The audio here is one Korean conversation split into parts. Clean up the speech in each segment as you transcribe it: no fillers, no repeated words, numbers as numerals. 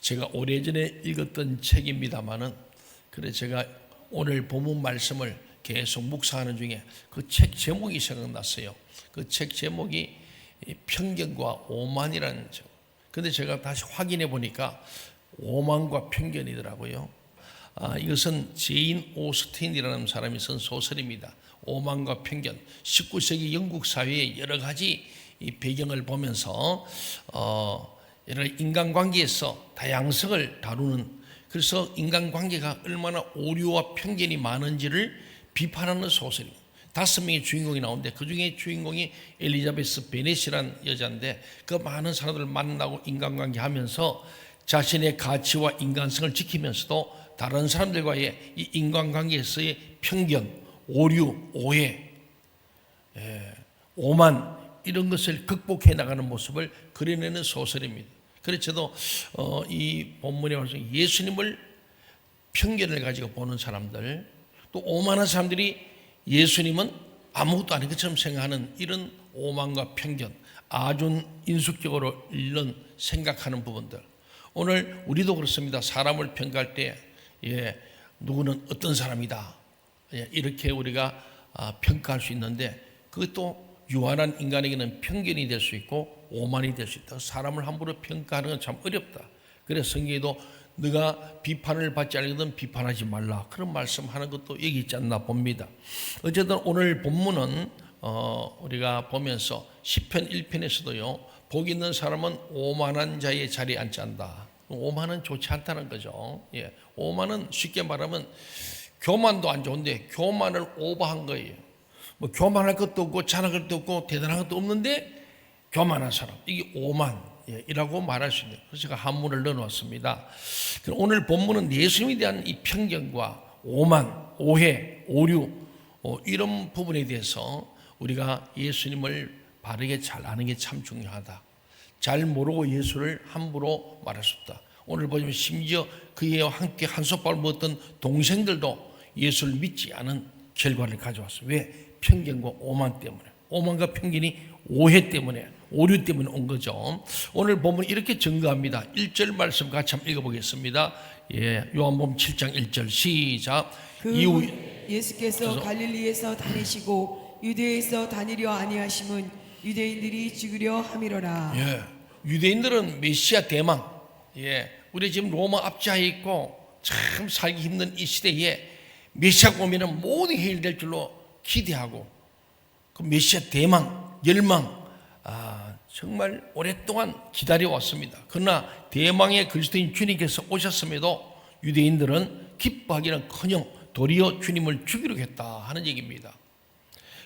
제가 오래전에 읽었던 책입니다마는 그래 제가 오늘 본문 말씀을 계속 묵상하는 중에 그 책 제목이 생각났어요. 그 책 제목이 편견과 오만이라는 책. 근데 제가 다시 확인해 보니까 오만과 편견이더라고요. 이것은 제인 오스틴이라는 사람이 쓴 소설입니다. 오만과 편견. 19세기 영국 사회의 여러 가지 이 배경을 보면서 여러 인간관계에서 다양성을 다루는, 그래서 인간관계가 얼마나 오류와 편견이 많은지를 비판하는 소설입니다. 5명의 주인공이 나오는데 그 중에 주인공이 엘리자베스 베넷이라는 여자인데 그 많은 사람들을 만나고 인간관계 하면서 자신의 가치와 인간성을 지키면서도 다른 사람들과의 이 인간관계에서의 편견, 오류, 오해, 오만 이런 것을 극복해 나가는 모습을 그려내는 소설입니다. 그래서 저도 이 본문에 와서 예수님을 편견을 가지고 보는 사람들, 또 오만한 사람들이 예수님은 아무것도 아닌 것처럼 생각하는 이런 오만과 편견, 아주 인숙적으로 이런 생각하는 부분들. 오늘 우리도 그렇습니다. 사람을 평가할 때 누구는 어떤 사람이다 이렇게 우리가 평가할 수 있는데 그것도 유한한 인간에게는 편견이 될 수 있고 오만이 될 수 있다. 사람을 함부로 평가하는 건 참 어렵다. 그래서 성경에도 네가 비판을 받지 않거든 비판하지 말라, 그런 말씀하는 것도 여기 있지 않나 봅니다. 어쨌든 오늘 본문은 우리가 보면서 시편 1편에서도요 복 있는 사람은 오만한 자의 자리에 앉지 않는다. 오만은 좋지 않다는 거죠. 오만은 쉽게 말하면 교만도 안 좋은데 교만을 오버한 거예요. 뭐 교만할 것도 없고 잘할 것도 없고 대단한 것도 없는데 교만한 사람, 이게 오만이라고 말할 수 있는. 그래서 제가 한문을 넣어놓았습니다. 오늘 본문은 예수님에 대한 이 편견과 오만, 오해, 오류 이런 부분에 대해서 우리가 예수님을 바르게 잘 아는 게 참 중요하다. 잘 모르고 예수를 함부로 말할 수 없다. 오늘 보시면 심지어 그와 함께 한솥밥을 먹었던 동생들도 예수를 믿지 않은 결과를 가져왔어요. 왜? 편견과 오만 때문에. 오만과 편견이 오해 때문에, 오류 때문에 온 거죠. 오늘 보면 이렇게 증거합니다. 1절 말씀 같이 한번 읽어보겠습니다. 요한복음 7장 1절 시작. 이후 예수께서 갈릴리에서 다니시고 유대에서 다니려 아니하심은 유대인들이 죽으려 함이로라. 유대인들은 메시아 대망, 우리 지금 로마 압제하에 있고 참 살기 힘든 이 시대에 메시아가 오면 모든 해결될 줄로 기대하고 그 메시아 대망, 열망 정말 오랫동안 기다려왔습니다. 그러나 대망의 그리스도인 주님께서 오셨음에도 유대인들은 기뻐하기는커녕 도리어 주님을 죽이려고 했다 하는 얘기입니다.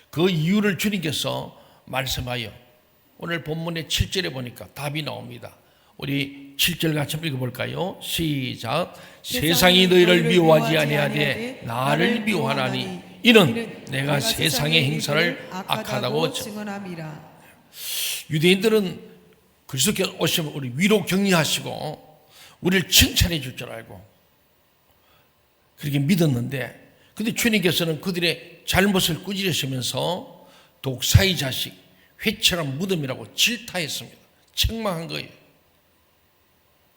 그 이유를 주님께서 말씀하여 오늘 본문의 7절에 보니까 답이 나옵니다. 우리 7절 같이 읽어볼까요? 시작. 세상이 너희를 미워하지 아니하되 나를 미워하나니 이는 내가 세상의 행사를 악하다고 증언함이라. 유대인들은 그리스도께서 오시면 우리 위로 격려하시고 우리를 칭찬해 줄 줄 알고 그렇게 믿었는데, 근데 주님께서는 그들의 잘못을 꾸짖으시면서 독사의 자식, 회칠한 무덤이라고 질타했습니다. 책망한 거예요.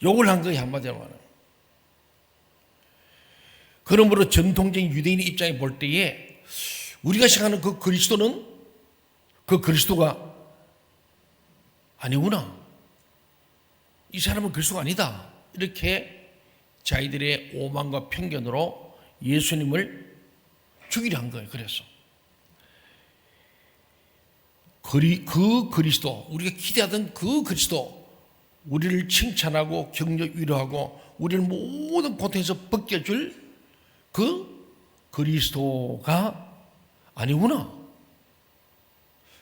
욕을 한 거예요, 한마디로 말하면. 그러므로 전통적인 유대인의 입장에 볼 때에 우리가 생각하는 그 그리스도는 그 그리스도가 아니구나, 이 사람은 그리스도가 아니다, 이렇게 자기들의 오만과 편견으로 예수님을 죽이려 한 거예요. 그래서 그 그리스도, 우리가 기대하던 그 그리스도, 우리를 칭찬하고 격려 위로하고 우리를 모든 고통에서 벗겨줄 그 그리스도가 아니구나.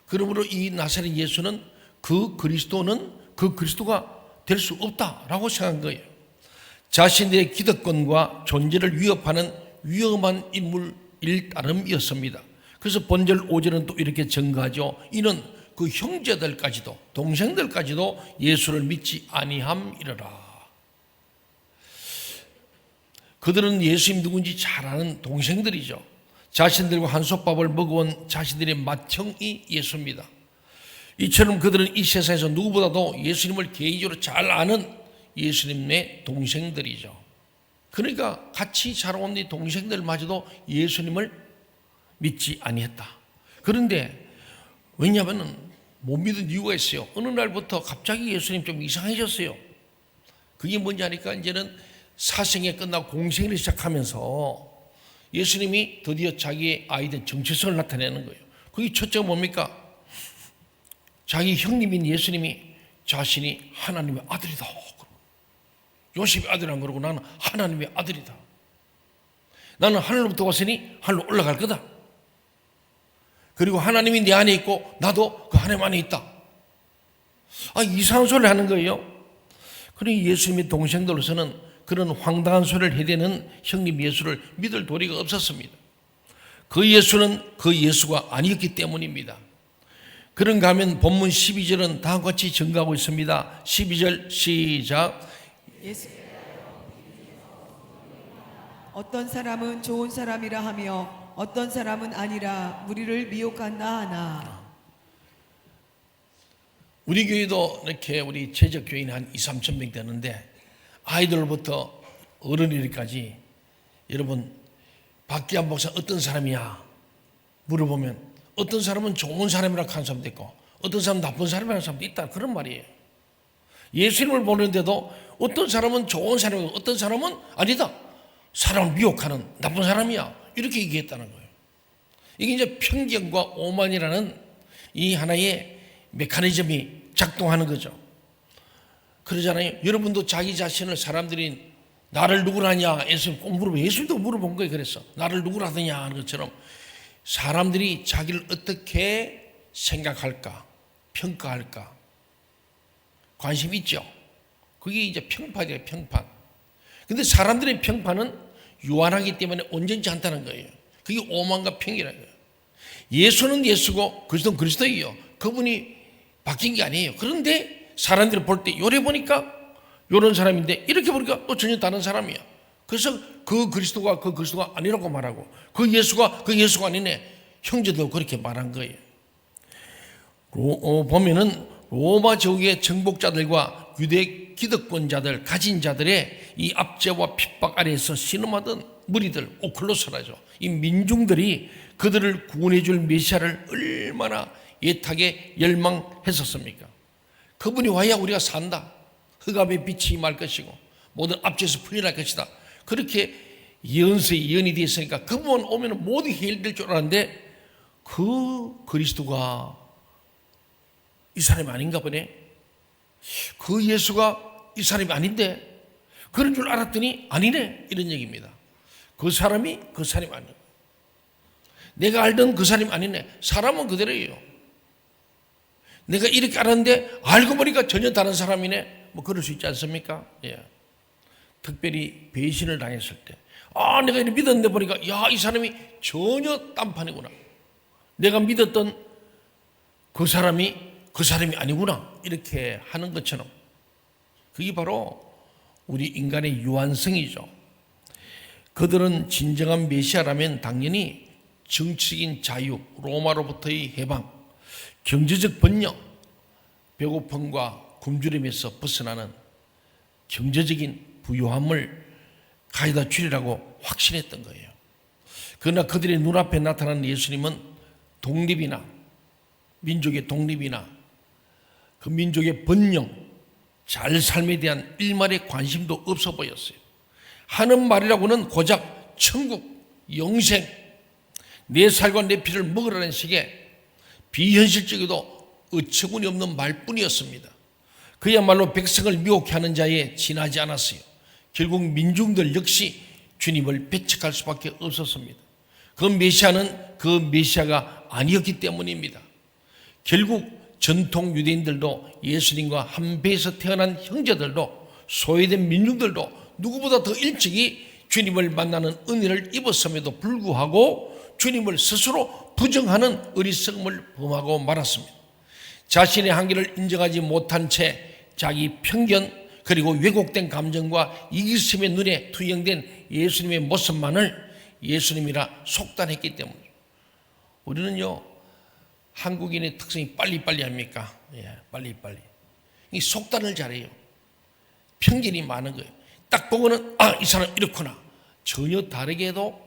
그러므로 이 나사렛 예수는 그 그리스도가 될 수 없다라고 생각한 거예요. 자신들의 기득권과 존재를 위협하는 위험한 인물일 따름이었습니다. 그래서 본절 5절은 또 이렇게 증거하죠. 이는 그 형제들까지도 동생들까지도 예수를 믿지 아니함이러라. 그들은 예수님 누군지 잘 아는 동생들이죠. 자신들과 한솥밥을 먹어온 자신들의 맏형이 예수입니다. 이처럼 그들은 이 세상에서 누구보다도 예수님을 개인적으로 잘 아는 예수님의 동생들이죠. 그러니까 같이 자라온 이 동생들마저도 예수님을 믿지 아니했다. 그런데 왜냐하면 못 믿은 이유가 있어요. 어느 날부터 갑자기 예수님 좀 이상해졌어요. 그게 뭔지 아니까 이제는 사생애 끝나고 공생을 시작하면서 예수님이 드디어 자기의 아이된 정체성을 나타내는 거예요. 그게 첫째가 뭡니까? 자기 형님인 예수님이 자신이 하나님의 아들이다. 요셉의 아들이란 그러고 나는 하나님의 아들이다. 나는 하늘로부터 왔으니 하늘로 올라갈 거다. 그리고 하나님이 내 안에 있고 나도 그 하나님 안에 있다. 이상한 소리를 하는 거예요. 그러니 예수님의 동생들로서는 그런 황당한 소리를 해대는 형님 예수를 믿을 도리가 없었습니다. 그 예수는 그 예수가 아니었기 때문입니다. 그런가 하면 본문 12절은 다음과 같이 증가하고 있습니다. 12절 시작. 예수 어떤 사람은 좋은 사람이라 하며 어떤 사람은 아니라 우리를 미혹한다 하나. 우리 교회도 이렇게 우리 최적 교인이 한 2,3천 명 되는데 아이들부터 어른이까지 여러분 박기환 목사 어떤 사람이야 물어보면 어떤 사람은 좋은 사람이라고 하는 사람도 있고 어떤 사람은 나쁜 사람이라는 사람도 있다 그런 말이에요. 예수님을 보는데도 어떤 사람은 좋은 사람이고 어떤 사람은 아니다 사람을 미혹하는 나쁜 사람이야 이렇게 얘기했다는 거예요. 이게 이제 편견과 오만이라는 이 하나의 메커니즘이 작동하는 거죠. 그러잖아요. 여러분도 자기 자신을 사람들이 나를 누구라냐 예수님 꼭 물어보고 예수님도 물어본 거예요. 그래서 나를 누구라더냐 하는 것처럼 사람들이 자기를 어떻게 생각할까 평가할까 관심 있죠. 그게 이제 평판이에요. 평판. 근데 사람들의 평판은 유한하기 때문에 온전치 않다는 거예요. 그게 오만과 평이라는 거예요. 예수는 예수고 그리스도는 그리스도예요. 그분이 바뀐 게 아니에요. 그런데 사람들이 볼 때 요래 보니까 요런 사람인데 이렇게 보니까 또 전혀 다른 사람이야. 그래서 그 그리스도가 그 그리스도가 아니라고 말하고 그 예수가 그 예수가 아니네. 형제도 그렇게 말한 거예요. 보면은 로마 제국의 정복자들과 유대 기득권자들 가진 자들의 이 압제와 핍박 아래에서 신음하던 무리들 오클로스라죠. 이 민중들이 그들을 구원해 줄 메시아를 얼마나 애타게 열망했었습니까? 그분이 와야 우리가 산다. 흑암의 빛이 임할 것이고 모든 압제에서 풀려날 것이다. 그렇게 예언이 되어 있으니까 그분 오면 모두 해결될 줄 알았는데 그 그리스도가 이 사람이 아닌가 보네. 그 예수가 이 사람이 아닌데 그런 줄 알았더니 아니네 이런 얘기입니다. 그 사람이 아니네. 내가 알던 그 사람이 아니네. 사람은 그대로예요. 내가 이렇게 알았는데 알고 보니까 전혀 다른 사람이네. 뭐 그럴 수 있지 않습니까? 예. 특별히 배신을 당했을 때 내가 이렇게 믿었는데 보니까 이 사람이 전혀 딴판이구나. 내가 믿었던 그 사람이 아니구나. 이렇게 하는 것처럼 그게 바로 우리 인간의 유한성이죠. 그들은 진정한 메시아라면 당연히 정치적인 자유, 로마로부터의 해방, 경제적 번영, 배고픔과 굶주림에서 벗어나는 경제적인 부유함을 가져다 주리라고 확신했던 거예요. 그러나 그들의 눈앞에 나타나는 예수님은 독립이나 민족의 독립이나 그 민족의 번영, 잘 삶에 대한 일말의 관심도 없어 보였어요. 하는 말이라고는 고작 천국, 영생, 내 살과 내 피를 먹으라는 식의 비현실적이도 어처구니 없는 말뿐이었습니다. 그야말로 백성을 미혹해 하는 자에 지나지 않았어요. 결국 민중들 역시 주님을 배척할 수밖에 없었습니다. 그 메시아는 그 메시아가 아니었기 때문입니다. 결국 전통 유대인들도 예수님과 한 배에서 태어난 형제들도 소외된 민중들도 누구보다 더 일찍이 주님을 만나는 은혜를 입었음에도 불구하고 주님을 스스로 부정하는 어리석음을 범하고 말았습니다. 자신의 한계를 인정하지 못한 채 자기 편견 그리고 왜곡된 감정과 이기심의 눈에 투영된 예수님의 모습만을 예수님이라 속단했기 때문입니다. 우리는요 한국인의 특성이 빨리빨리 합니까? 예, 빨리빨리. 이 속단을 잘해요. 편견이 많은 거예요. 딱 보고는 이 사람 이렇구나. 전혀 다르게 해도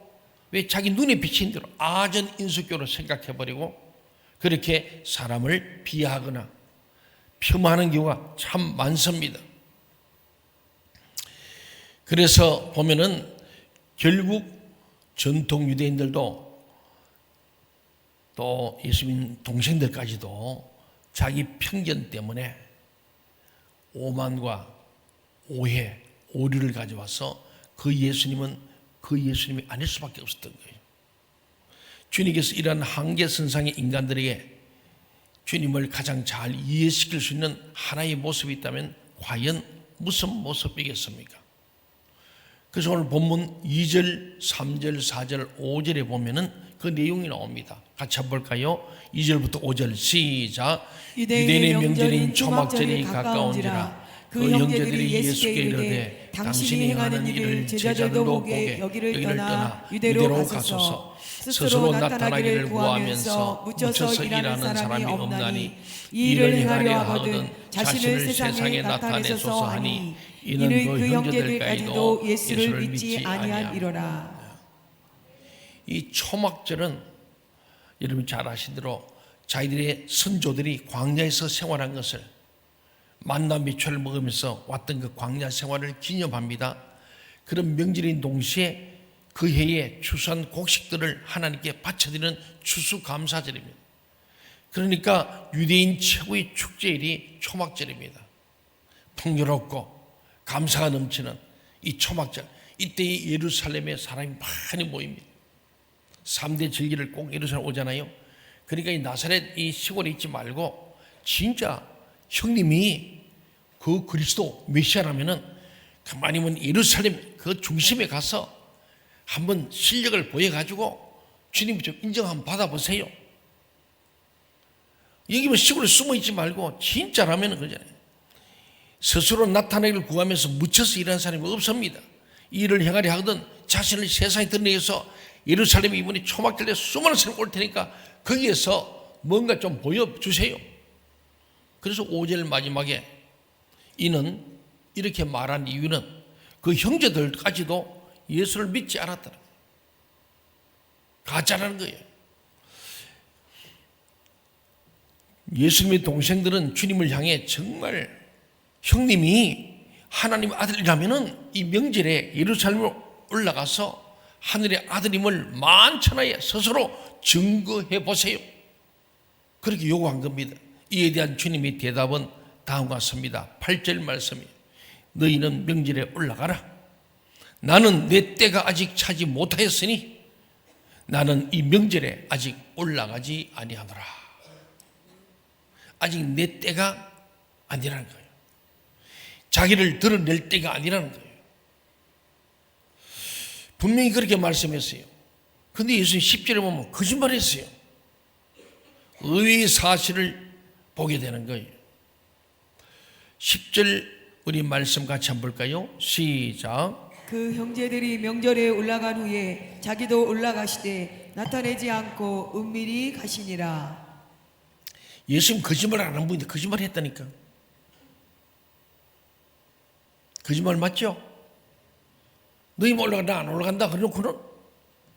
왜 자기 눈에 비친 대로 아전인수교로 생각해버리고 그렇게 사람을 비하하거나 폄하하는 경우가 참 많습니다. 그래서 보면은 결국 전통 유대인들도 또 예수님 동생들까지도 자기 편견 때문에 오만과 오해, 오류를 가져와서 그 예수님이 아닐 수밖에 없었던 거예요. 주님께서 이러한 한계선상의 인간들에게 주님을 가장 잘 이해시킬 수 있는 하나의 모습이 있다면 과연 무슨 모습이겠습니까? 그래서 오늘 본문 2절, 3절, 4절, 5절에 보면은 그 내용이 나옵니다. 같이 한번 볼까요? 2절부터 5절 시작. 유대인의 명절인 초막절이 가까운지라 그 형제들이 예수께 이르되 당신이 행하는 일을 제자들도 보게 여기를 떠나 유대로 가소서. 스스로 나타나기를 구하면서 묻혀서 일하는 사람이 없나니 이 일을 행하려 하거든 자신을 세상에 나타내소서 하니 이는 그 형제들까지도 예수를 믿지 아니함이로라. 이 초막절은 여러분 잘 아시대로 자기들의 선조들이 광야에서 생활한 것을 만나 메추를 먹으면서 왔던 그 광야 생활을 기념합니다. 그런 명절인 동시에 그 해에 추수한 곡식들을 하나님께 바쳐드리는 추수감사절입니다. 그러니까 유대인 최고의 축제일이 초막절입니다. 풍요롭고 감사가 넘치는 이 초막절, 이때 예루살렘에 사람이 많이 모입니다. 3대 절기를 꼭 예루살렘 오잖아요. 그러니까 이 나사렛 이 시골에 있지 말고 진짜 형님이 그 그리스도 메시아라면은 가만히면 예루살렘 그 중심에 가서 한번 실력을 보여가지고 주님 좀 인정 한번 받아보세요. 여기면 시골에 숨어있지 말고 진짜라면 그러잖아요. 스스로 나타내기를 구하면서 묻혀서 일하는 사람이 없습니다. 이 일을 행하려 하거든 자신을 세상에 드러내기 위해서 예루살렘에 이번에 초막절에 수많은 사람이 올 테니까 거기에서 뭔가 좀 보여주세요. 그래서 5절 마지막에 이는 이렇게 말한 이유는 그 형제들까지도 예수를 믿지 않았다는 거예요. 가짜라는 거예요. 예수님의 동생들은 주님을 향해 정말 형님이 하나님 아들이라면 이 명절에 예루살렘으로 올라가서 하늘의 아들임을 만천하에 스스로 증거해 보세요. 그렇게 요구한 겁니다. 이에 대한 주님의 대답은 다음과 같습니다. 8절 말씀이 너희는 명절에 올라가라. 나는 내 때가 아직 차지 못하였으니 나는 이 명절에 아직 올라가지 아니하노라. 아직 내 때가 아니라는 거예요. 자기를 드러낼 때가 아니라는 거예요. 분명히 그렇게 말씀했어요. 근데 예수님 10절에 보면 거짓말했어요. 의외의 사실을 보게 되는 거예요. 10절 우리 말씀 같이 한번 볼까요? 시작. 그 형제들이 명절에 올라간 후에 자기도 올라가시되 나타내지 않고 은밀히 가시니라. 예수님 거짓말 안 한 분인데 거짓말 했다니까. 거짓말 맞죠? 너희 올라간다 안 올라간다 그러고는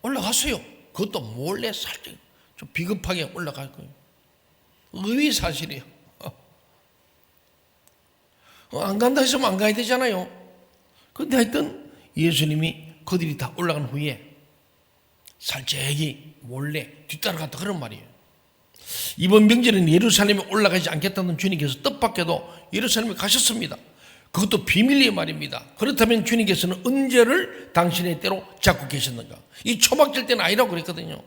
올라갔어요. 그것도 몰래 살짝 좀 비겁하게 올라갈 거예요. 의외의 사실이에요. 안 간다 했으면 안 가야 되잖아요. 그런데 하여튼 예수님이 그들이 다 올라간 후에 살짝이 몰래 뒤따라갔다 그런 말이에요. 이번 명절에는 예루살렘에 올라가지 않겠다는 주님께서 뜻밖에도 예루살렘에 가셨습니다. 그것도 비밀리에 말입니다. 그렇다면 주님께서는 언제를 당신의 때로 잡고 계셨는가? 이 초막절 때는 아니라고 그랬거든요.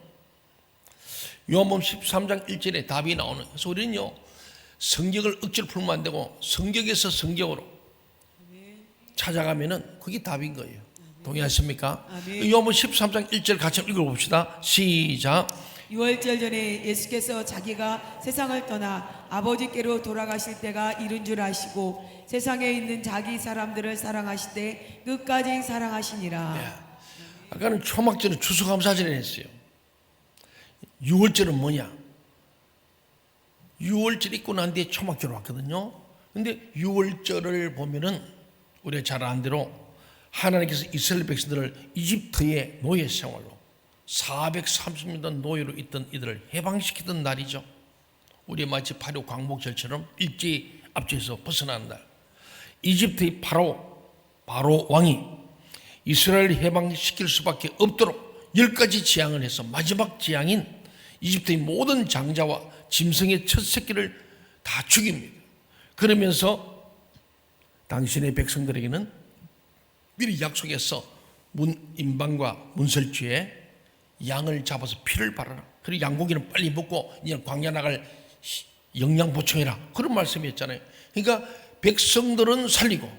요한복음 13장 1절에 답이 나오는. 그래서 우리는요 성경을 억지로 풀면 안 되고 성경에서 성경으로 찾아가면은 그게 답인 거예요. 동의하십니까? 요한복음 13장 1절 같이 읽어봅시다. 시작. 6월절 전에 예수께서 자기가 세상을 떠나 아버지께로 돌아가실 때가 이른 줄 아시고 세상에 있는 자기 사람들을 사랑하시되 끝까지 사랑하시니라. 네. 아까는 초막절은 추수감사절을 했어요. 6월절은 뭐냐? 6월절 있고 난 뒤에 초막절 왔거든요. 근데 6월절을 보면은 우리가 잘 아는 대로 하나님께서 이스라엘 백성들을 이집트의 노예 생활로 430년 노예로 있던 이들을 해방시키던 날이죠. 우리 마치 8.6 광복절처럼 일제히 압제해서 벗어나는 날. 이집트의 바로 왕이 이스라엘을 해방시킬 수밖에 없도록 10가지 재앙을 해서 마지막 재앙인 이집트의 모든 장자와 짐승의 첫 새끼를 다 죽입니다. 그러면서 당신의 백성들에게는 미리 약속해서 임방과 문설주에 양을 잡아서 피를 바르라. 그리고 양고기는 빨리 먹고 이제 광야 나갈 영양 보충해라. 그런 말씀이었잖아요. 그러니까 백성들은 살리고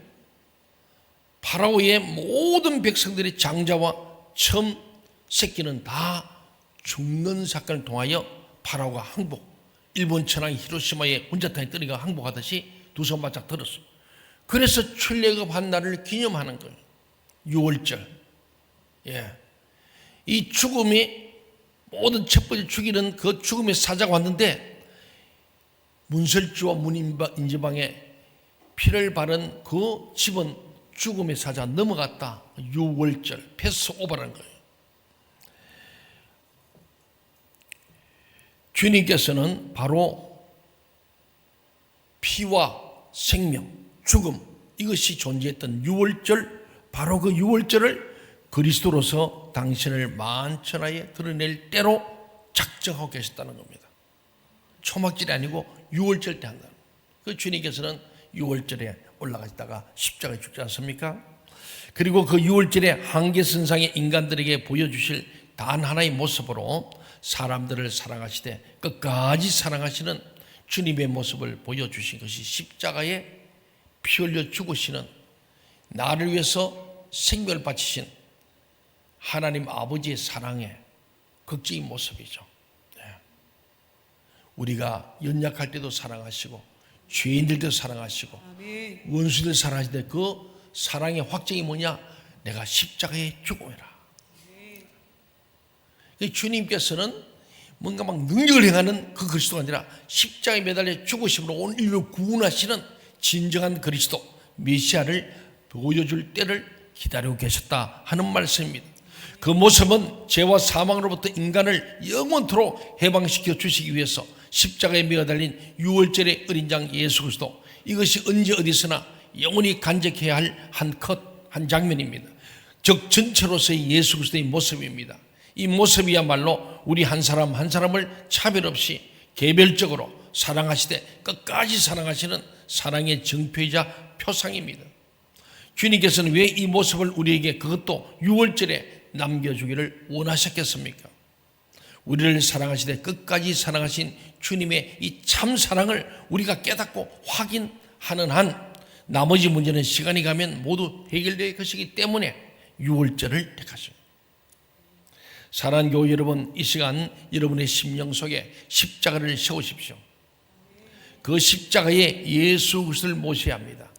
파라오의 모든 백성들의 장자와 처음 새끼는 다 죽는 사건을 통하여 파라오가 항복, 일본 천황이 히로시마에 원자탄이 떨어져 항복하듯이 두 손 바짝 들었어요. 그래서 출애굽한 날을 기념하는 거예요. 6월절. 예. 이 죽음이 모든 첫 번째 죽이는 그 죽음의 사자가 왔는데 문설주와 문인지방에 피를 바른 그 집은 죽음의 사자 넘어갔다. 6월절 패스오버라는 거예요. 주님께서는 바로 피와 생명, 죽음 이것이 존재했던 6월절, 바로 그 6월절을 그리스도로서 당신을 만천하에 드러낼 때로 작정하고 계셨다는 겁니다. 초막절이 아니고 6월절 때 한다. 그 주님께서는 6월절에 올라가시다가 십자가에 죽지 않습니까? 그리고 그 6월절에 한계선상의 인간들에게 보여주실 단 하나의 모습으로 사람들을 사랑하시되 끝까지 사랑하시는 주님의 모습을 보여주신 것이 십자가에 피 흘려 죽으시는 나를 위해서 생명을 바치신 하나님 아버지의 사랑의 극적인 모습이죠. 네. 우리가 연약할 때도 사랑하시고 죄인들도 사랑하시고 아멘. 원수들 사랑하실 때 그 사랑의 확증이 뭐냐? 내가 십자가에 죽어라. 주님께서는 뭔가 막 능력을 행하는 그 그리스도가 아니라 십자가에 매달려 죽으심으로 온 인류를 구원하시는 진정한 그리스도 메시아를 보여줄 때를 기다리고 계셨다 하는 말씀입니다. 그 모습은 죄와 사망으로부터 인간을 영원토록 해방시켜 주시기 위해서 십자가에 매달린 6월절의 어린 양 예수 그리스도, 이것이 언제 어디서나 영원히 간직해야 할 한 장면입니다. 즉 전체로서의 예수 그리스도의 모습입니다. 이 모습이야말로 우리 한 사람 한 사람을 차별 없이 개별적으로 사랑하시되 끝까지 사랑하시는 사랑의 정표이자 표상입니다. 주님께서는 왜 이 모습을 우리에게 그것도 6월절에 남겨주기를 원하셨겠습니까? 우리를 사랑하시되 끝까지 사랑하신 주님의 이 참 사랑을 우리가 깨닫고 확인하는 한 나머지 문제는 시간이 가면 모두 해결될 것이기 때문에 6월절을 택하십니다. 사랑하는 교회 여러분, 이 시간 여러분의 심령 속에 십자가를 세우십시오. 그 십자가에 예수 그리스도를 모셔야 합니다.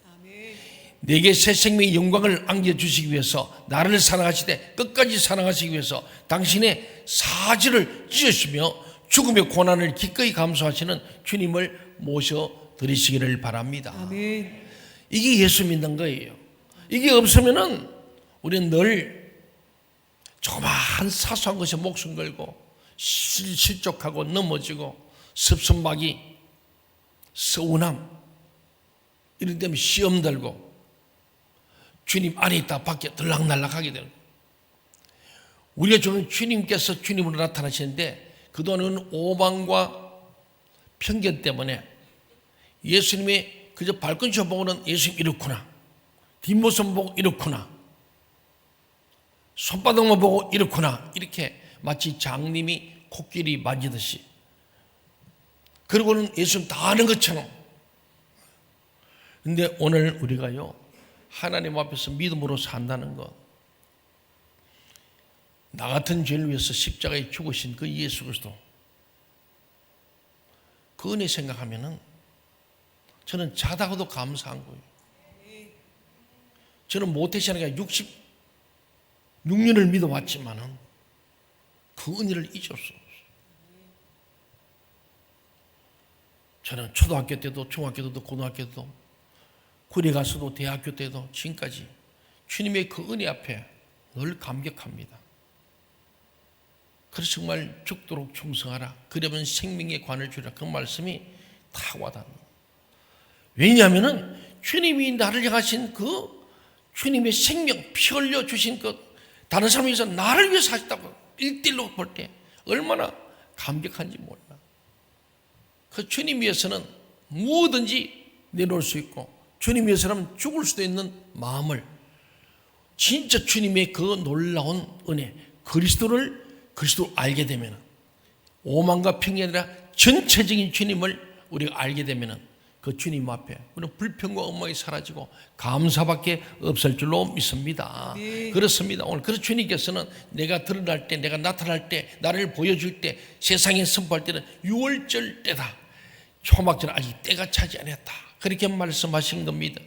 내게 새 생명의 영광을 안겨주시기 위해서 나를 사랑하시되 끝까지 사랑하시기 위해서 당신의 사지를 찢으시며 죽음의 고난을 기꺼이 감수하시는 주님을 모셔드리시기를 바랍니다. 아멘. 이게 예수 믿는 거예요. 이게 없으면은 우리는 늘 조그마한 사소한 것에 목숨 걸고 실족하고 넘어지고 습선박이 서운함 이런 때문에 시험 들고 주님 안에 있다 밖에 들락날락하게 되는 거예요. 우리가 좀 주님께서 주님으로 나타나시는데 그동안은 오만과 편견 때문에 예수님의 그저 발끝을 보고는 예수님 이렇구나, 뒷모습 보고 이렇구나, 손바닥만 보고 이렇구나, 이렇게 마치 장님이 코끼리 만지듯이 그러고는 예수님 다 아는 것처럼. 근데 오늘 우리가요 하나님 앞에서 믿음으로 산다는 것, 나 같은 죄를 위해서 십자가에 죽으신 그 예수 그리스도, 그 은혜 생각하면은 저는 자다가도 감사한 거예요. 저는 모태신앙이 66년을 믿어왔지만은 그 은혜를 잊을 수 없어요. 저는 초등학교 때도 중학교 때도 고등학교 때도 군에 가서도 대학교 때도 지금까지 주님의 그 은혜 앞에 늘 감격합니다. 그래서 정말 죽도록 충성하라. 그러면 생명의 관을 주라. 그 말씀이 다 와닿는. 왜냐하면 주님이 나를 향하신 그 주님의 생명, 피 흘려 주신 것, 다른 사람에 위해서 나를 위해서 하셨다고 일대일로 볼 때 얼마나 감격한지 몰라. 그 주님 위해서는 무엇든지 내놓을 수 있고, 주님 위해서는 죽을 수도 있는 마음을, 진짜 주님의 그 놀라운 은혜, 그리스도를 알게 되면, 오만과 평이 아니라 전체적인 주님을 우리가 알게 되면 그 주님 앞에 우리는 불평과 엉망이 사라지고 감사밖에 없을 줄로 믿습니다. 그렇습니다. 오늘 그래서 주님께서는 내가 드러날 때, 내가 나타날 때, 나를 보여줄 때, 세상에 선포할 때는 6월절 때다. 초막절은 아직 때가 차지 않았다. 그렇게 말씀하신 겁니다.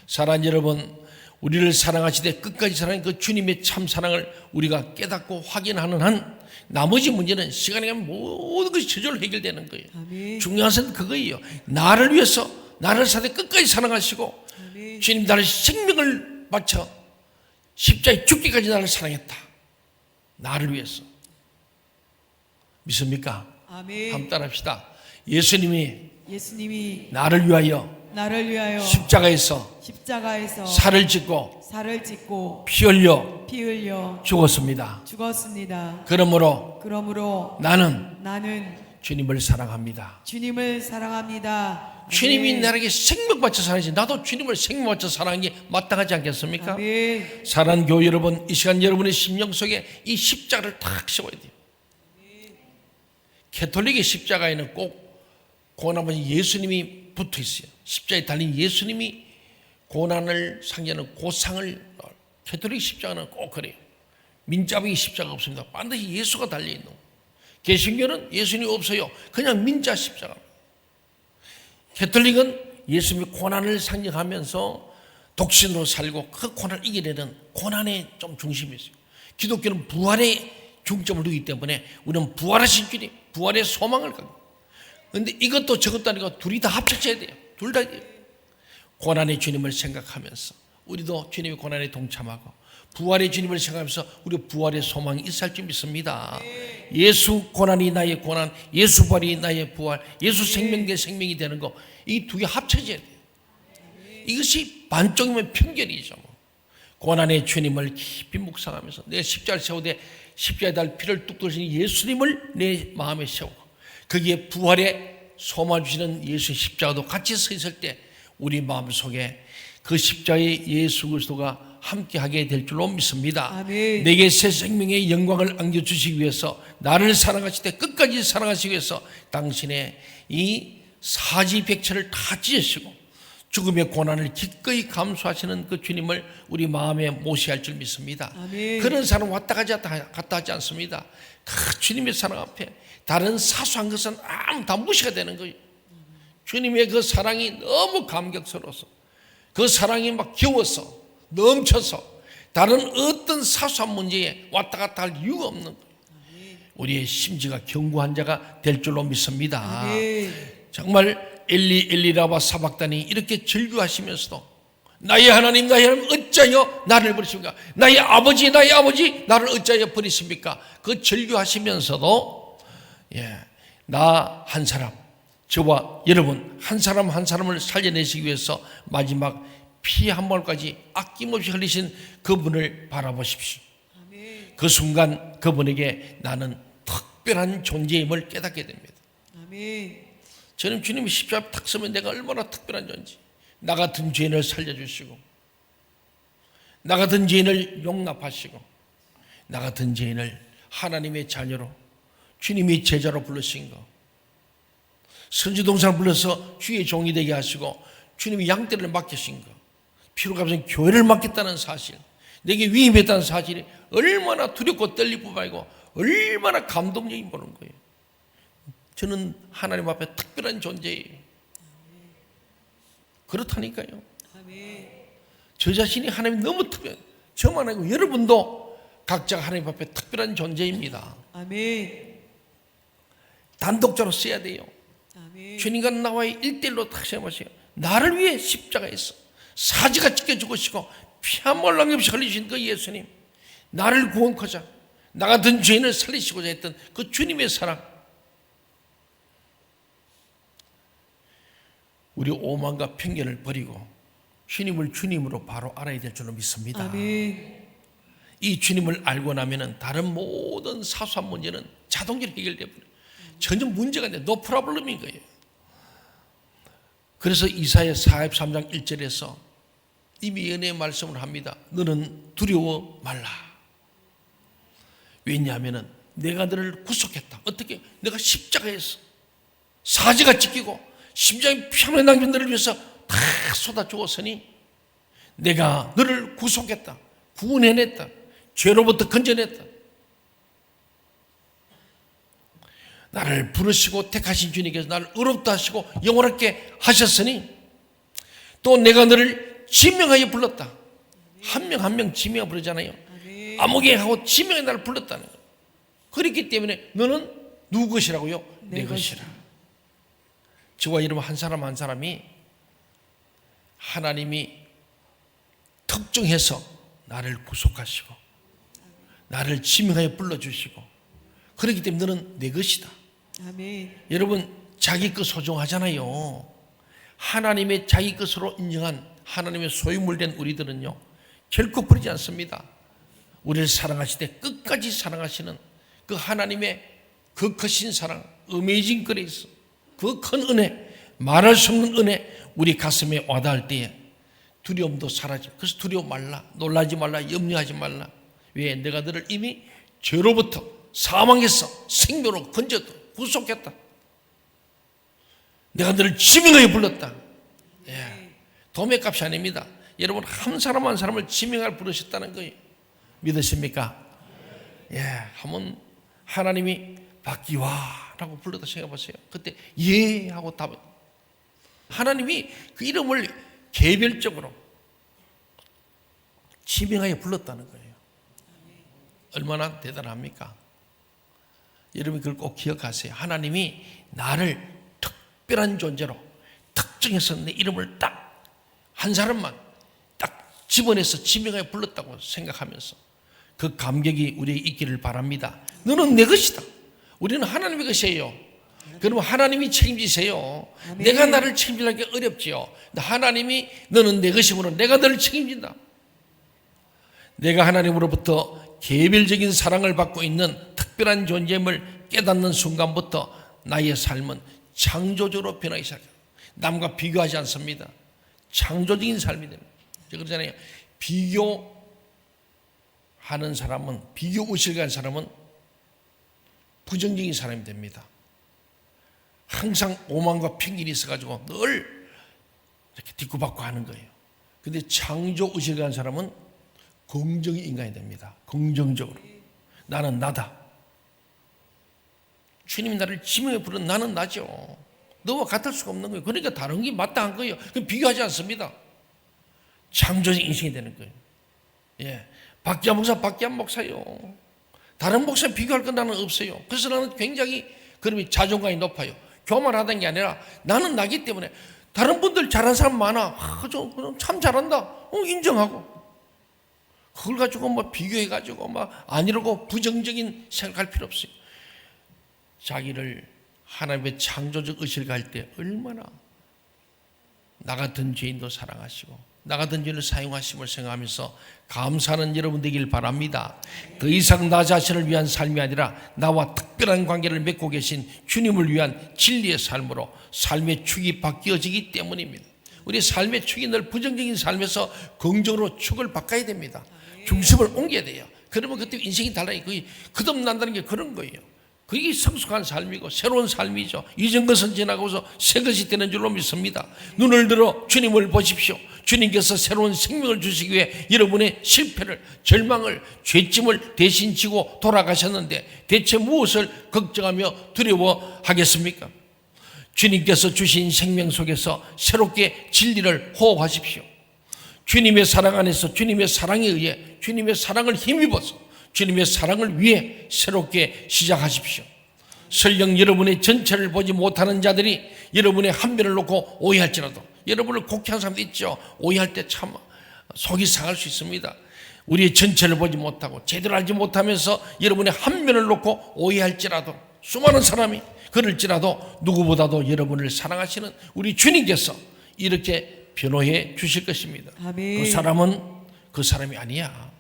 사랑하는 여러분, 우리를 사랑하시되 끝까지 사랑하는 그 주님의 참 사랑을 우리가 깨닫고 확인하는 한 나머지 문제는 시간이 가면 모든 것이 저절로 해결되는 거예요. 아멘. 중요한 것은 그거예요. 나를 위해서, 나를 사대 끝까지 사랑하시고, 아멘. 주님 나를 생명을 바쳐 십자가에 죽기까지 나를 사랑했다. 나를 위해서. 믿습니까? 아멘. 한번 따라합시다. 예수님이 나를 위하여 십자가에서 살을 짓고 피 흘려 죽었습니다. 그러므로 나는 주님을 사랑합니다. 주님이 아멘. 나에게 생명 바쳐 사랑하지, 나도 주님을 생명 바쳐 사랑하는 게 마땅하지 않겠습니까? 아멘. 사랑하는 교회 여러분, 이 시간 여러분의 심령 속에 이 십자가를 탁 세워야 돼요. 캐톨릭의 십자가에는 꼭 고난받은 예수님이 붙어 있어요. 십자가에 달린 예수님이 고난을 상징하는 고상을, 캐톨릭 십자가는 꼭 그래요. 민자봉의 십자가 없습니다. 반드시 예수가 달려있는 거예요. 개신교는 예수님이 없어요. 그냥 민자 십자가. 캐톨릭은 예수님의 고난을 상징하면서 독신으로 살고 그 고난을 이겨내는 고난의 좀 중심이 있어요. 기독교는 부활에 중점을 두기 때문에 우리는 부활하신 주님, 부활의 소망을 갖고, 그런데 이것도 저것도 아니고 둘이 다 합쳐져야 돼요. 둘 다 고난의 주님을 생각하면서 우리도 주님의 고난에 동참하고, 부활의 주님을 생각하면서 우리 부활의 소망이 있을 줄 믿습니다. 예수 고난이 나의 고난, 예수 부활이 나의 부활, 예수 생명 내 생명이 되는 거, 이 두 개 합쳐져야 돼요. 이것이 반쪽이면 편견이죠. 고난의 주님을 깊이 묵상하면서 내 십자가를 세우되 십자가에 달 피를 뚝 떨어진 예수님을 내 마음에 세우고, 거기에 부활의 소망 주시는 예수의 십자가도 같이 서 있을 때 우리 마음속에 그 십자가의 예수 그리스도가 함께하게 될 줄로 믿습니다. 아멘. 내게 새 생명의 영광을 안겨주시기 위해서, 나를 사랑하실 때 끝까지 사랑하시기 위해서 당신의 이 사지백체를 다 찢으시고 죽음의 고난을 기꺼이 감수하시는 그 주님을 우리 마음에 모셔야 할 줄 믿습니다. 아멘. 그런 사람 왔다 갔다 하지 않습니다. 그 주님의 사랑 앞에 다른 사소한 것은 아무 다 무시가 되는 거예요. 주님의 그 사랑이 너무 감격스러워서, 그 사랑이 막 겨워서 넘쳐서 다른 어떤 사소한 문제에 왔다 갔다 할 이유가 없는 거예요. 우리의 심지가 견고한 자가 될 줄로 믿습니다. 아멘. 정말 엘리라바 사박단이 이렇게 절규하시면서도 나의 하나님 어찌하여 나를 버리십니까? 나의 아버지 나를 어찌하여 버리십니까? 그 절규하시면서도 나 한 사람, 저와 여러분 한 사람 한 사람을 살려내시기 위해서 마지막 피 한 방울까지 아낌없이 흘리신 그분을 바라보십시오. 아멘. 그 순간 그분에게 나는 특별한 존재임을 깨닫게 됩니다. 아멘. 저는 주님이 십자가 탁 서면 내가 얼마나 특별한 존재, 나 같은 죄인을 살려주시고, 나 같은 죄인을 용납하시고, 나 같은 죄인을 하나님의 자녀로, 주님의 제자로 부르신 거, 선지동산을 불러서 주의 종이 되게 하시고 주님이 양떼를 맡기신 거, 피로 값은 교회를 맡겼다는 사실, 내게 위임했다는 사실이 얼마나 두렵고 떨릴 뿐만 아니고 얼마나 감동적인 보는 거예요. 저는 하나님 앞에 특별한 존재예요. 그렇다니까요. 아멘. 저 자신이 하나님 너무 특별해요. 저만 아니고 여러분도 각자가 하나님 앞에 특별한 존재입니다. 아멘. 단독자로 써야 돼요. 아멘. 주님과 나와의 1:1로 탁 세워보세요. 나를 위해 십자가에서 사지가 찢겨 죽으시고 피한물 남김없이 흘리신 그 예수님, 나를 구원코자 나 같은 죄인을 살리시고자 했던 그 주님의 사랑, 우리 오만과 편견을 버리고 주님을 주님으로 바로 알아야 될 줄로 믿습니다. 아멘. 이 주님을 알고 나면은 다른 모든 사소한 문제는 자동적으로 해결되어 버려요. 전혀 문제가 안 돼. 노 프로블럼인 거예요. 그래서 이사야 43장 1절에서 이미 연애의 말씀을 합니다. 너는 두려워 말라. 왜냐하면 내가 너를 구속했다. 어떻게? 내가 십자가에서 사지가 찢기고 심장이 피함을 남긴 너를 위해서 다 쏟아 주었으니 내가 너를 구속했다. 구원해냈다. 죄로부터 건져냈다. 나를 부르시고 택하신 주님께서 나를 의롭다 하시고 영원하게 하셨으니 또 내가 너를 지명하여 불렀다. 한 명 한 명 지명하여 부르잖아요. 아무개 하고 지명해 나를 불렀다는 거예요. 그렇기 때문에 너는 누구 것이라고요? 내 것이라. 저와 여러분 한 사람 한 사람이 하나님이 특정해서 나를 구속하시고 나를 지명하여 불러주시고 그렇기 때문에 너는 내 것이다. 아멘. 여러분 자기 것 소중하잖아요. 하나님의 자기 것으로 인정한 하나님의 소유물된 우리들은요 결코 버리지 않습니다. 우리를 사랑하실 때 끝까지 사랑하시는 그 하나님의 그 크신 사랑, 어메이징 그레이스, 그 큰 은혜, 말할 수 없는 은혜 우리 가슴에 와닿을 때에 두려움도 사라져. 그래서 두려워 말라, 놀라지 말라, 염려하지 말라. 왜? 내가 너를 이미 죄로부터 사망에서 생명으로 건졌다, 구속했다. 내가 너를 지명하여 불렀다. 예. 도매값이 아닙니다. 여러분 한 사람 한 사람을 지명하여 부르셨다는 거예요. 믿으십니까? 예. 한번 하나님이 박기화 라고 불렀다 생각해 보세요. 그때 예 하고 답. 하나님이 그 이름을 개별적으로 지명하여 불렀다는 거예요. 얼마나 대단합니까? 여러분 그걸 꼭 기억하세요. 하나님이 나를 특별한 존재로 특정해서 내 이름을 딱 한 사람만 딱 집어내서 지명하여 불렀다고 생각하면서 그 감격이 우리에게 있기를 바랍니다. 너는 내 것이다. 우리는 하나님의 것이에요. 그러면 하나님이 책임지세요. 아멘. 내가 나를 책임지기 어렵지요. 하나님이 너는 내 것이므로 내가 너를 책임진다. 내가 하나님으로부터 개별적인 사랑을 받고 있는 특별한 존재임을 깨닫는 순간부터 나의 삶은 창조적으로 변하기 시작해요. 남과 비교하지 않습니다. 창조적인 삶이 됩니다. 그러잖아요. 비교하는 사람은, 비교 의식을 가진 사람은 부정적인 사람이 됩니다. 항상 오만과 편견이 있어가지고 늘 이렇게 뒷구받고 하는 거예요. 근데 창조 의식을 가진 사람은 긍정의 인간이 됩니다. 긍정적으로. 나는 나다. 주님이 나를 지명해 부른 나는 나죠. 너와 같을 수가 없는 거예요. 그러니까 다른 게 마땅한 거예요. 그럼 비교하지 않습니다. 창조적 인생이 되는 거예요. 예. 박기환 목사, 박기환 목사요. 다른 목사 비교할 건 나는 없어요. 그래서 나는 굉장히 그러면 자존감이 높아요. 교만하다는 게 아니라 나는 나기 때문에 다른 분들 잘하는 사람 많아. 참 잘한다. 인정하고. 그걸 가지고 뭐 비교해가지고 뭐 아니라고 부정적인 생각할 필요 없어요. 자기를 하나님의 창조적 의식을 갈 때 얼마나 나 같은 죄인도 사랑하시고 나 같은 죄인을 사용하심을 생각하면서 감사하는 여러분 되길 바랍니다. 더 이상 나 자신을 위한 삶이 아니라 나와 특별한 관계를 맺고 계신 주님을 위한 진리의 삶으로 삶의 축이 바뀌어지기 때문입니다. 우리 삶의 축이 늘 부정적인 삶에서 긍정으로 축을 바꿔야 됩니다. 중심을 옮겨야 돼요. 그러면 그때 인생이 달라요. 그게 거듭난다는 게 그런 거예요. 그게 성숙한 삶이고 새로운 삶이죠. 이전 것은 지나가고서 새 것이 되는 줄로 믿습니다. 눈을 들어 주님을 보십시오. 주님께서 새로운 생명을 주시기 위해 여러분의 실패를, 절망을, 죄짐을 대신 지고 돌아가셨는데 대체 무엇을 걱정하며 두려워하겠습니까? 주님께서 주신 생명 속에서 새롭게 진리를 호흡하십시오. 주님의 사랑 안에서 주님의 사랑에 의해 주님의 사랑을 힘입어서 주님의 사랑을 위해 새롭게 시작하십시오. 설령 여러분의 전체를 보지 못하는 자들이 여러분의 한 면을 놓고 오해할지라도 여러분을 곡해하는 사람도 있죠. 오해할 때 참 속이 상할 수 있습니다. 우리의 전체를 보지 못하고 제대로 알지 못하면서 여러분의 한 면을 놓고 오해할지라도 수많은 사람이 그럴지라도 누구보다도 여러분을 사랑하시는 우리 주님께서 이렇게 변호해 주실 것입니다. 아멘. 그 사람은 그 사람이 아니야.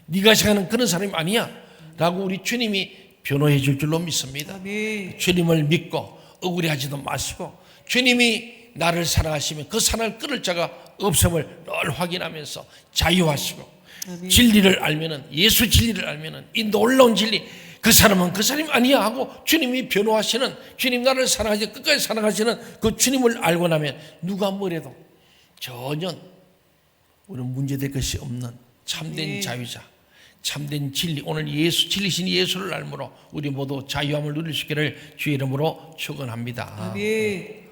네가 생각하는 그런 사람이 아니야 라고 우리 주님이 변호해 줄 줄로 믿습니다. 아멘. 주님을 믿고 억울해하지도 마시고 주님이 나를 사랑하시면 그 사랑을 끊을 자가 없음을 늘 확인하면서 자유하시고 아멘. 진리를 알면은 예수 진리를 알면은 이 놀라운 진리 그 사람은 그 사람이 아니야 하고 주님이 변호하시는 주님 나를 사랑하시 끝까지 사랑하시는 그 주님을 알고 나면 누가 뭐래도 전혀 우리는 문제될 것이 없는 참된 아멘. 자유자 참된 진리 오늘 예수 진리신 예수를 알므로 우리 모두 자유함을 누릴 수 있기를 주의 이름으로 축원합니다. 아멘.